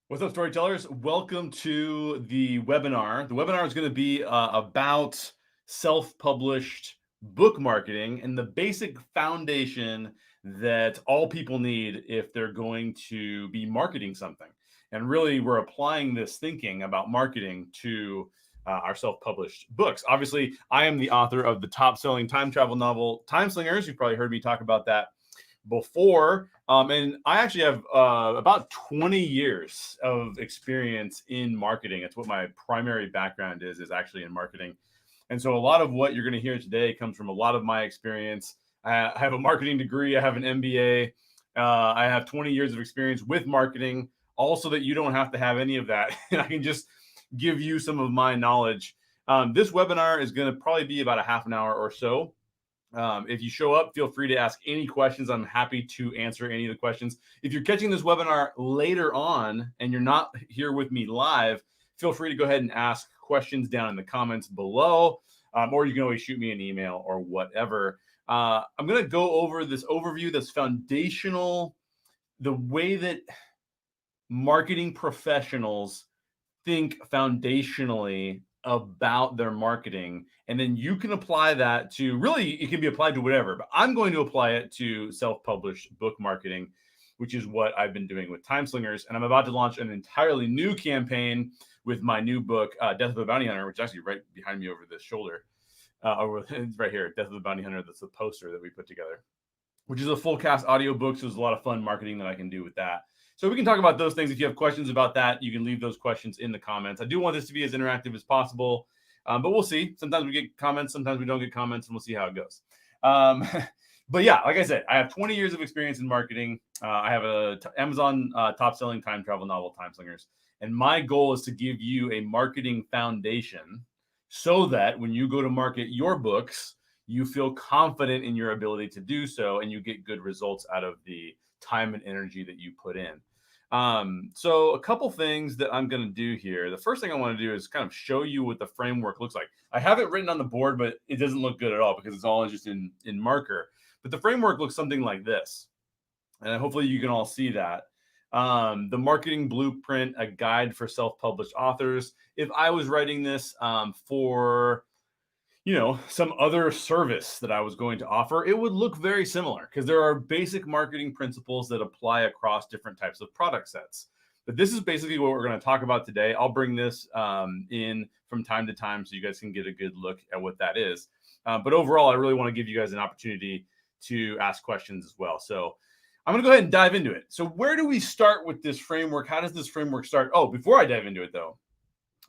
What's up, storytellers? Welcome to the webinar. The webinar is going to be about self-published book marketing and the basic foundation that all people need if they're going to be marketing something. And really, we're applying this thinking about marketing to our self-published books. Obviously, I am the author of the top-selling time travel novel, Time Slingers. You've probably heard me talk about that before. And I actually have about 20 years of experience in marketing. It's what my primary background is actually in marketing. And so a lot of what you're going to hear today comes from a lot of my experience. I have a marketing degree. I have an MBA. I have 20 years of experience with marketing, also that you don't have to have any of that. And I can just give you some of my knowledge. This webinar is going to probably be about a half an hour or so. If you show up, feel free to ask any questions. I'm happy to answer any of the questions. If you're catching this webinar later on and you're not here with me live, feel free to go ahead and ask questions down in the comments below, or you can always shoot me an email or whatever. I'm going to go over this overview that's foundational, the way that marketing professionals think foundationally about their marketing, and then you can apply that to, really it can be applied to whatever, but I'm going to apply it to self-published book marketing, which is what I've been doing with Time Slingers. And I'm about to launch an entirely new campaign with my new book, Death of the Bounty Hunter, which is actually right behind me over this shoulder, it's right here, Death of the Bounty Hunter. That's the poster that we put together, which is a full cast audiobook. So there's a lot of fun marketing that I can do with that. So we can talk about those things. If you have questions about that, you can leave those questions in the comments. I do want this to be as interactive as possible, but we'll see. Sometimes we get comments, sometimes we don't get comments, and we'll see how it goes. But yeah, like I said, I have 20 years of experience in marketing. I have a Amazon top-selling time travel novel, Time Slingers, and my goal is to give you a marketing foundation so that when you go to market your books, you feel confident in your ability to do so, and you get good results out of the time and energy that you put in. So a couple things that I'm going to do here. The first thing I want to do is kind of show you what the framework looks like. I have it written on the board, but it doesn't look good at all because it's all just in marker. But the framework looks something like this. And hopefully you can all see that. The marketing blueprint, a guide for self-published authors. If I was writing this for some other service that I was going to offer, it would look very similar because there are basic marketing principles that apply across different types of product sets. But this is basically what we're going to talk about today. I'll bring this in from time to time so you guys can get a good look at what that is. But overall, I really want to give you guys an opportunity to ask questions as well. So I'm going to go ahead and dive into it. So where do we start with this framework? How does this framework start? Oh, before I dive into it, though,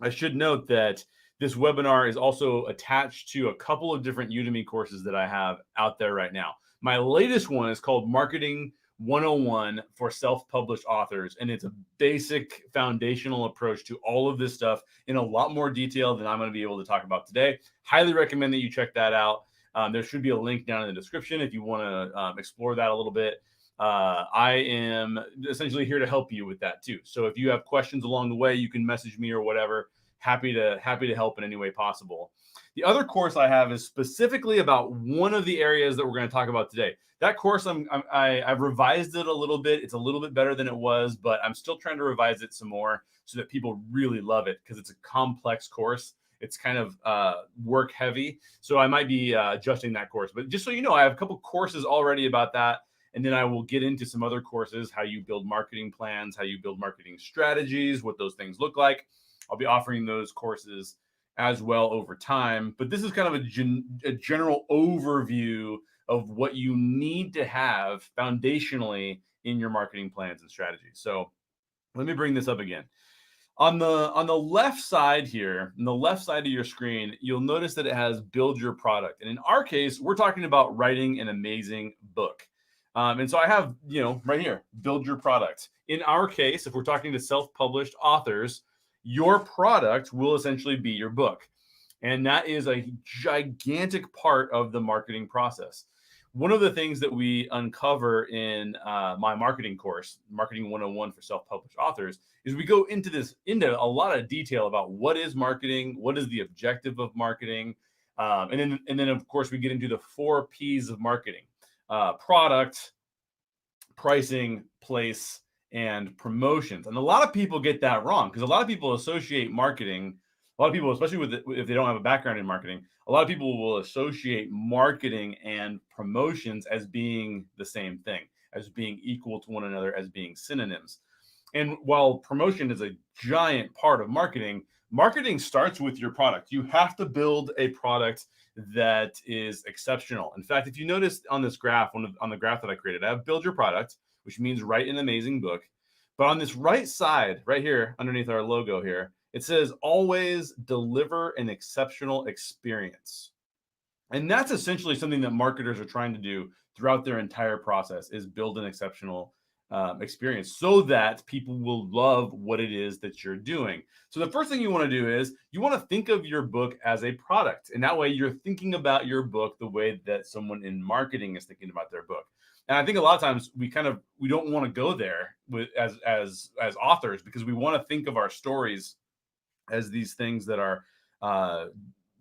I should note that this webinar is also attached to a couple of different Udemy courses that I have out there right now. My latest one is called Marketing 101 for Self-Published Authors, and it's a basic foundational approach to all of this stuff in a lot more detail than I'm going to be able to talk about today. Highly recommend that you check that out. There should be a link down in the description if you want to explore that a little bit. I am essentially here to help you with that too. So if you have questions along the way, you can message me or whatever. Happy to help in any way possible. The other course I have is specifically about one of the areas that we're going to talk about today. That course, I've revised it a little bit. It's a little bit better than it was, but I'm still trying to revise it some more so that people really love it because it's a complex course. It's kind of work heavy. So I might be adjusting that course. But just so you know, I have a couple courses already about that. And then I will get into some other courses, how you build marketing plans, how you build marketing strategies, what those things look like. I'll be offering those courses as well over time. But this is kind of a general overview of what you need to have foundationally in your marketing plans and strategies. So let me bring this up again. On the left side here, on the left side of your screen, you'll notice that it has build your product. And in our case, we're talking about writing an amazing book. And so I have, right here, build your product. In our case, if we're talking to self-published authors, your product will essentially be your book. And that is a gigantic part of the marketing process. One of the things that we uncover in my marketing course, Marketing 101 for Self-Published Authors, is we go into a lot of detail about what is marketing, what is the objective of marketing, and then of course we get into the 4 P's of marketing: product, pricing, place, and promotions. And a lot of people get that wrong because a lot of people associate marketing, a lot of people, especially if they don't have a background in marketing, a lot of people will associate marketing and promotions as being the same thing, as being equal to one another, as being synonyms. And while promotion is a giant part of marketing, marketing starts with your product. You have to build a product that is exceptional. In fact, if you notice on this graph, on the graph that I created, I have build your product, which means write an amazing book. But on this right side, right here, underneath our logo here, it says always deliver an exceptional experience. And that's essentially something that marketers are trying to do throughout their entire process, is build an exceptional experience so that people will love what it is that you're doing. So the first thing you want to do is you want to think of your book as a product. And that way you're thinking about your book the way that someone in marketing is thinking about their book. And I think a lot of times we don't want to go there with as authors, because we want to think of our stories as these things that are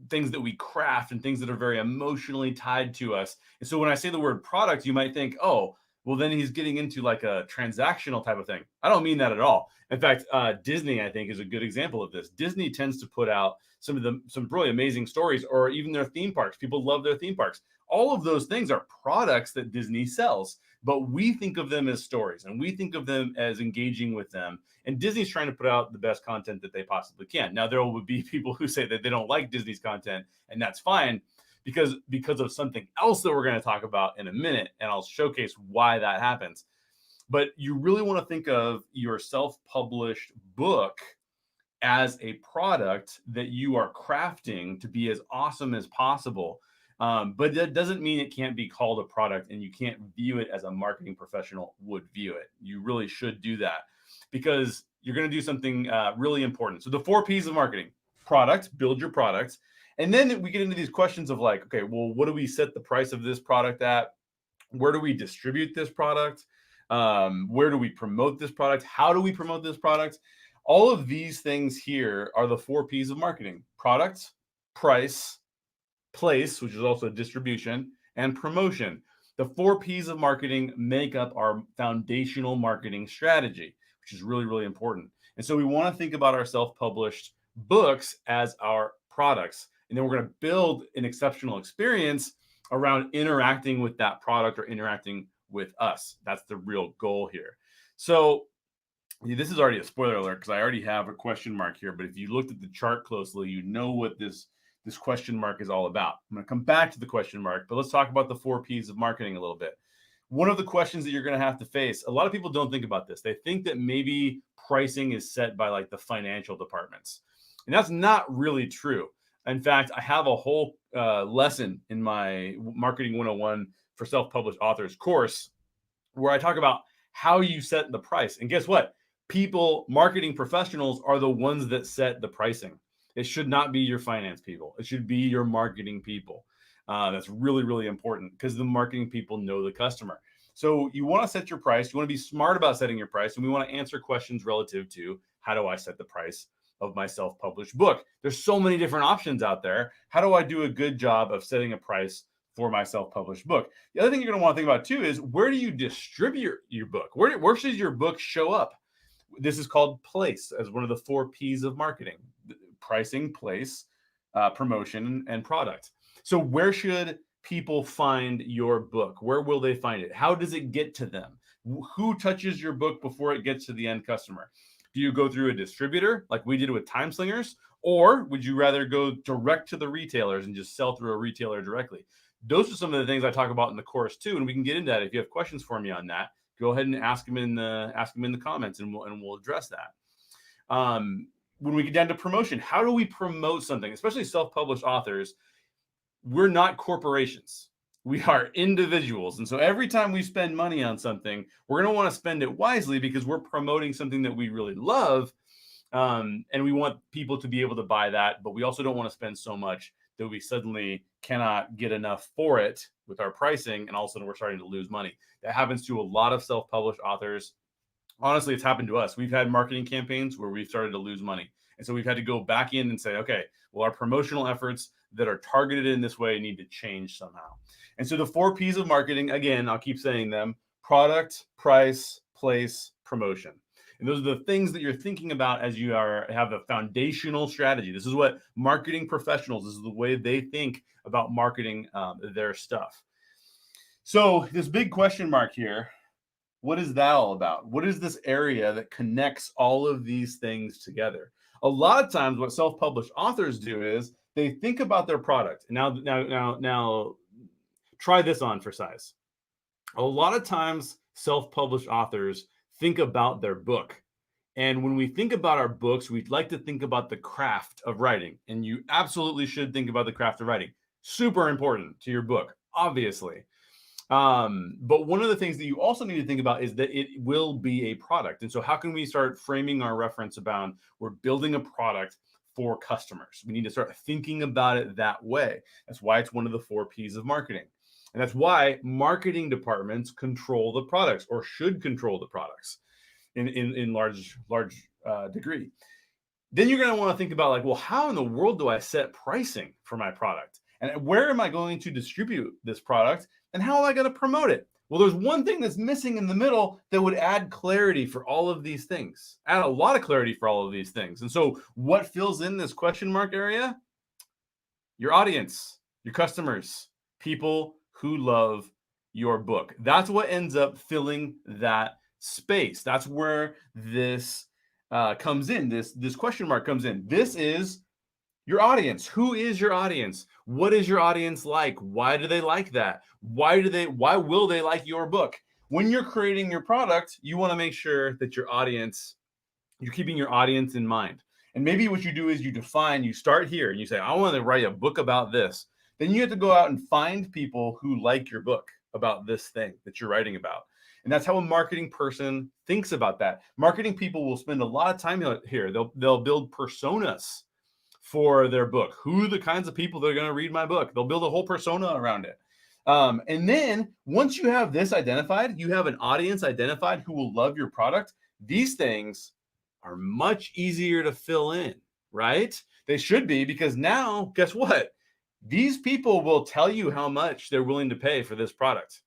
things that we craft and things that are very emotionally tied to us. And so when I say the word product, you might think, oh, well, then he's getting into like a transactional type of thing. I don't mean that at all. In fact, Disney, I think, is a good example of this. Disney tends to put out some really amazing stories, or even their theme parks. People love their theme parks. All of those things are products that Disney sells, but we think of them as stories and we think of them as engaging with them. And Disney's trying to put out the best content that they possibly can. Now, there will be people who say that they don't like Disney's content, and that's fine, because of something else that we're going to talk about in a minute, and I'll showcase why that happens. But you really want to think of your self-published book as a product that you are crafting to be as awesome as possible. But that doesn't mean it can't be called a product and you can't view it as a marketing professional would view it. You really should do that, because you're going to do something really important. So the 4 P's of marketing: product, build your product. And then we get into these questions of like, okay, well, what do we set the price of this product at? Where do we distribute this product? Where do we promote this product? How do we promote this product? All of these things here are the 4 P's of marketing: product, price, place, which is also distribution, and promotion. The 4 P's of marketing make up our foundational marketing strategy, which is really, really important. And so we want to think about our self-published books as our products. And then we're going to build an exceptional experience around interacting with that product or interacting with us. That's the real goal here. So this is already a spoiler alert, because I already have a question mark here. But if you looked at the chart closely, you know what this question mark is all about. I'm going to come back to the question mark, but let's talk about the 4 P's of marketing a little bit. One of the questions that you're going to have to face, a lot of people don't think about this. They think that maybe pricing is set by like the financial departments. And that's not really true. In fact, I have a whole lesson in my Marketing 101 for Self-Published Authors course where I talk about how you set the price. And guess what? Marketing professionals are the ones that set the pricing. It should not be your finance people. It should be your marketing people. That's really, really important, because the marketing people know the customer. So you want to set your price. You want to be smart about setting your price. And we want to answer questions relative to, how do I set the price of my self-published book? There's so many different options out there. How do I do a good job of setting a price for my self-published book? The other thing you're going to want to think about too is, where do you distribute your book? Where should your book show up? This is called place, as one of the 4 P's of marketing: pricing, place, promotion, and product. So where should people find your book? Where will they find it? How does it get to them? Who touches your book before it gets to the end customer? Do you go through a distributor like we did with Timeslingers? Or would you rather go direct to the retailers and just sell through a retailer directly? Those are some of the things I talk about in the course too, and we can get into that. If you have questions for me on that, go ahead and ask them in the comments, and we'll address that. When we get down to promotion, how do we promote something? Especially self-published authors, we're not corporations. We are individuals. And so every time we spend money on something, we're going to want to spend it wisely, because we're promoting something that we really love. And we want people to be able to buy that, but we also don't want to spend so much that we suddenly cannot get enough for it with our pricing, and all of a sudden we're starting to lose money. That happens to a lot of self-published authors. Honestly, it's happened to us. We've had marketing campaigns where we've started to lose money. And so we've had to go back in and say, okay, well, our promotional efforts that are targeted in this way need to change somehow. And so the 4 P's of marketing, again, I'll keep saying them: product, price, place, promotion. And those are the things that you're thinking about as you have a foundational strategy. This is what marketing professionals, this is the way they think about marketing their stuff. So this big question mark here, what is that all about? What is this area that connects all of these things together? A lot of times what self-published authors do is they think about their product. Now try this on for size. A lot of times self-published authors think about their book. And when we think about our books, we'd like to think about the craft of writing. And you absolutely should think about the craft of writing. Super important to your book, obviously. But one of the things that you also need to think about is that it will be a product. And so how can we start framing our reference about we're building a product for customers? We need to start thinking about it that way. That's why it's one of the 4 P's of marketing. And that's why marketing departments control the products, or should control the products in large degree. Then you're going to want to think about, like, well, how in the world do I set pricing for my product? And where am I going to distribute this product? And how am I going to promote it? Well, there's one thing that's missing in the middle that would add clarity for all of these things, add a lot of clarity for all of these things. And so what fills in this question mark area? Your audience, your customers, people who love your book. That's what ends up filling that space. That's where this comes in. This question mark comes in. This is your audience. Who is your audience? What is your audience like? Why do they like that? Why will they like your book? When you're creating your product, you want to make sure that you're keeping your audience in mind. And maybe what you do is you start here and you say, I want to write a book about this. Then you have to go out and find people who like your book about this thing that you're writing about. And that's how a marketing person thinks about that. Marketing people will spend a lot of time here. They'll build personas for their book. Who are the kinds of people that are going to read my book? They'll build a whole persona around it. And then once you have this identified, you have an audience identified who will love your product. These things are much easier to fill in, right? They should be, because now, guess what? These people will tell you how much they're willing to pay for this product.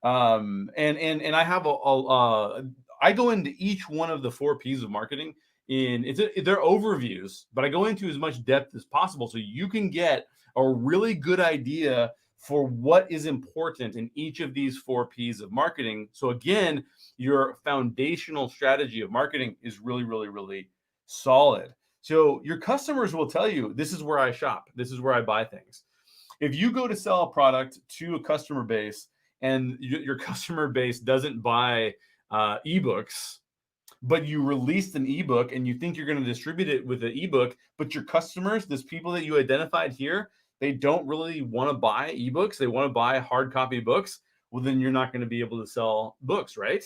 And I have I go into each one of the 4 P's of marketing they're overviews, but I go into as much depth as possible so you can get a really good idea for what is important in each of these 4 P's of marketing. So again, your foundational strategy of marketing is really, really, really solid. So your customers will tell you, this is where I shop. This is where I buy things. If you go to sell a product to a customer base and your customer base doesn't buy ebooks, but you released an ebook and you think you're going to distribute it with an ebook, but your customers, these people that you identified here, they don't really want to buy ebooks. They want to buy hard copy books. Well, then you're not going to be able to sell books, right?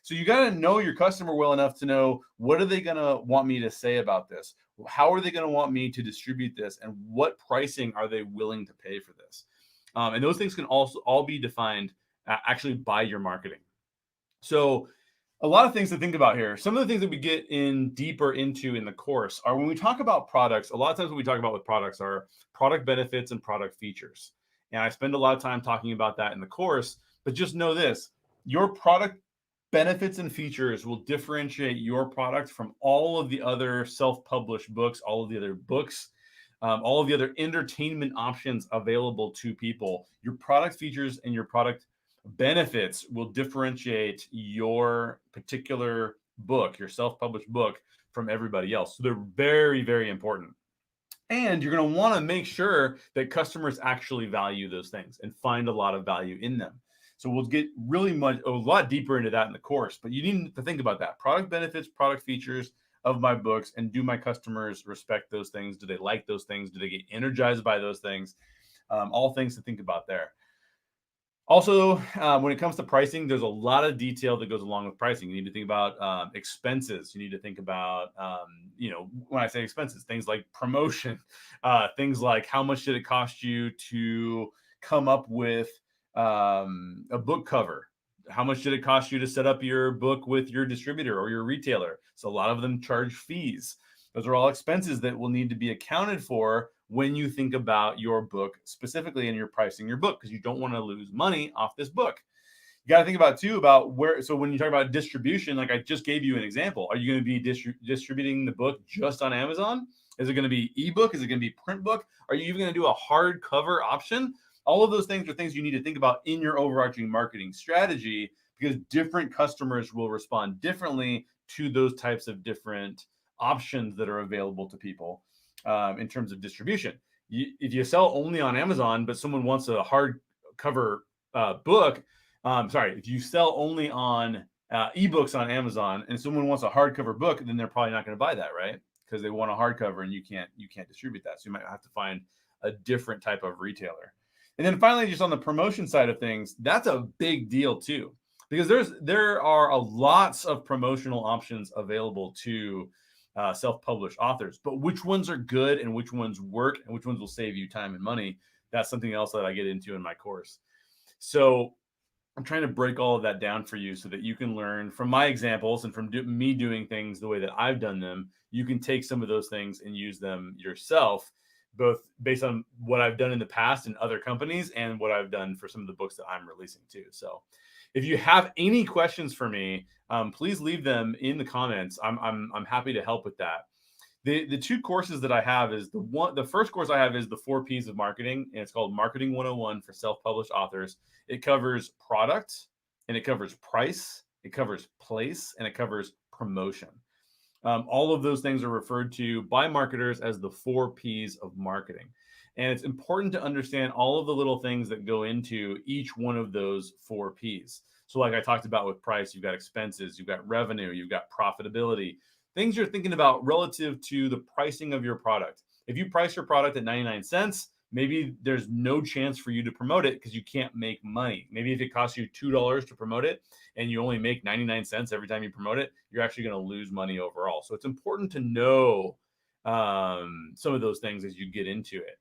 So you got to know your customer well enough to know, what are they going to want me to say about this? How are they going to want me to distribute this? And what pricing are they willing to pay for this? And those things can also all be defined actually by your marketing. So a lot of things to think about here. Some of the things that we get deeper into in the course are when we talk about products. A lot of times what we talk about with products are product benefits and product features. And I spend a lot of time talking about that in the course, but just know this, your product benefits and features will differentiate your product from all of the other self-published books, all of the other books, all of the other entertainment options available to people. Your product features and your product benefits will differentiate your particular book, your self-published book, from everybody else. So they're very, very important. And you're going to want to make sure that customers actually value those things and find a lot of value in them. So we'll get a lot deeper into that in the course, but you need to think about that. Product benefits, product features of my books, and do my customers respect those things? Do they like those things? Do they get energized by those things? All things to think about there. Also, when it comes to pricing, there's a lot of detail that goes along with pricing. You need to think about expenses. You need to think about, when I say expenses, things like promotion, things like how much did it cost you to come up with a book cover? How much did it cost you to set up your book with your distributor or your retailer? So a lot of them charge fees. Those are all expenses that will need to be accounted for when you think about your book specifically and you're pricing your book, because you don't want to lose money off this book. You got to think about too about where. So when you talk about distribution, like I just gave you an example, are you going to be distributing the book just on Amazon? Is it going to be ebook? Is it going to be print book? Are you even going to do a hardcover option? All of those things are things you need to think about in your overarching marketing strategy, because different customers will respond differently to those types of different options that are available to people in terms of distribution. If you sell only on Amazon, but someone wants a hardcover book, if you sell only on ebooks on Amazon and someone wants a hardcover book, then they're probably not going to buy that, right? Because they want a hardcover and you can't distribute that. So you might have to find a different type of retailer. And then finally, just on the promotion side of things, that's a big deal too, because there are lots of promotional options available to self-published authors, but which ones are good and which ones work and which ones will save you time and money, that's something else that I get into in my course. So I'm trying to break all of that down for you so that you can learn from my examples and from me doing things the way that I've done them. You can take some of those things and use them yourself, both based on what I've done in the past in other companies and what I've done for some of the books that I'm releasing too. So if you have any questions for me, please leave them in the comments. I'm happy to help with that. The two courses that I have is the first course I have is the 4 P's of marketing, and it's called Marketing 101 for self-published authors. It covers product, and it covers price, it covers place, and it covers promotion. All of those things are referred to by marketers as the 4 P's of marketing. And it's important to understand all of the little things that go into each one of those 4 P's. So like I talked about with price, you've got expenses, you've got revenue, you've got profitability, things you're thinking about relative to the pricing of your product. If you price your product at 99 cents, maybe there's no chance for you to promote it because you can't make money. Maybe if it costs you $2 to promote it and you only make 99 cents every time you promote it, you're actually going to lose money overall. So it's important to know some of those things as you get into it.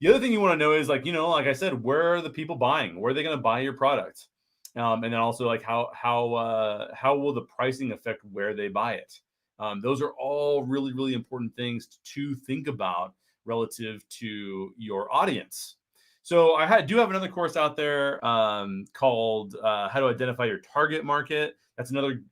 The other thing you want to know is like I said, where are the people buying? Where are they going to buy your product? And then also like how will the pricing affect where they buy it? Those are all really, really important things to think about relative to your audience. So I do have another course out there called How to Identify Your Target Market. That's another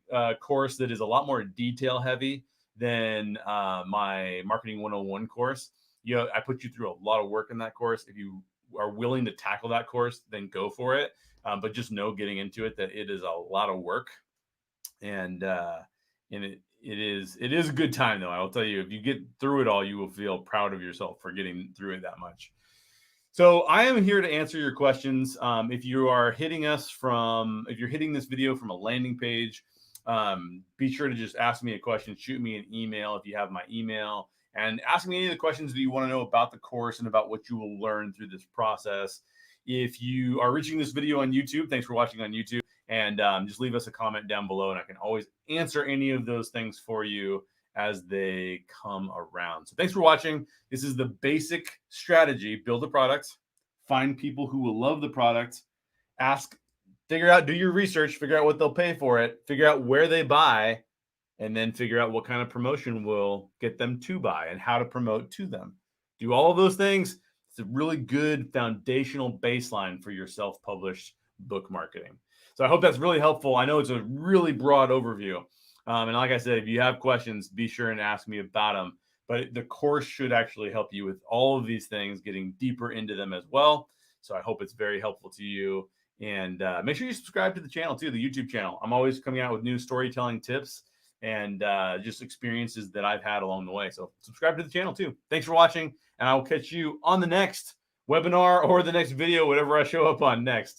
course that is a lot more detail heavy than my Marketing 101 course. I put you through a lot of work in that course. If you are willing to tackle that course, then go for it. But just know getting into it that it is a lot of work, and it is a good time though. I will tell you, if you get through it all, you will feel proud of yourself for getting through it that much. So I am here to answer your questions. If you're hitting this video from a landing page, be sure to just ask me a question, shoot me an email if you have my email, and ask me any of the questions that you want to know about the course and about what you will learn through this process. If you are reaching this video on YouTube, thanks for watching on YouTube, and just leave us a comment down below, and I can always answer any of those things for you as they come around. So thanks for watching. This is the basic strategy. Build a product, find people who will love the product, figure out, do your research, figure out what they'll pay for it, figure out where they buy, and then figure out what kind of promotion will get them to buy and how to promote to them. Do all of those things. It's a really good foundational baseline for your self-published book marketing. So I hope that's really helpful. I know it's a really broad overview. And like I said, if you have questions, be sure and ask me about them. But the course should actually help you with all of these things, getting deeper into them as well. So I hope it's very helpful to you. And make sure you subscribe to the channel too, the YouTube channel. I'm always coming out with new storytelling tips and just experiences that I've had along the way. So subscribe to the channel too. Thanks for watching, and I will catch you on the next webinar or the next video, whatever I show up on next.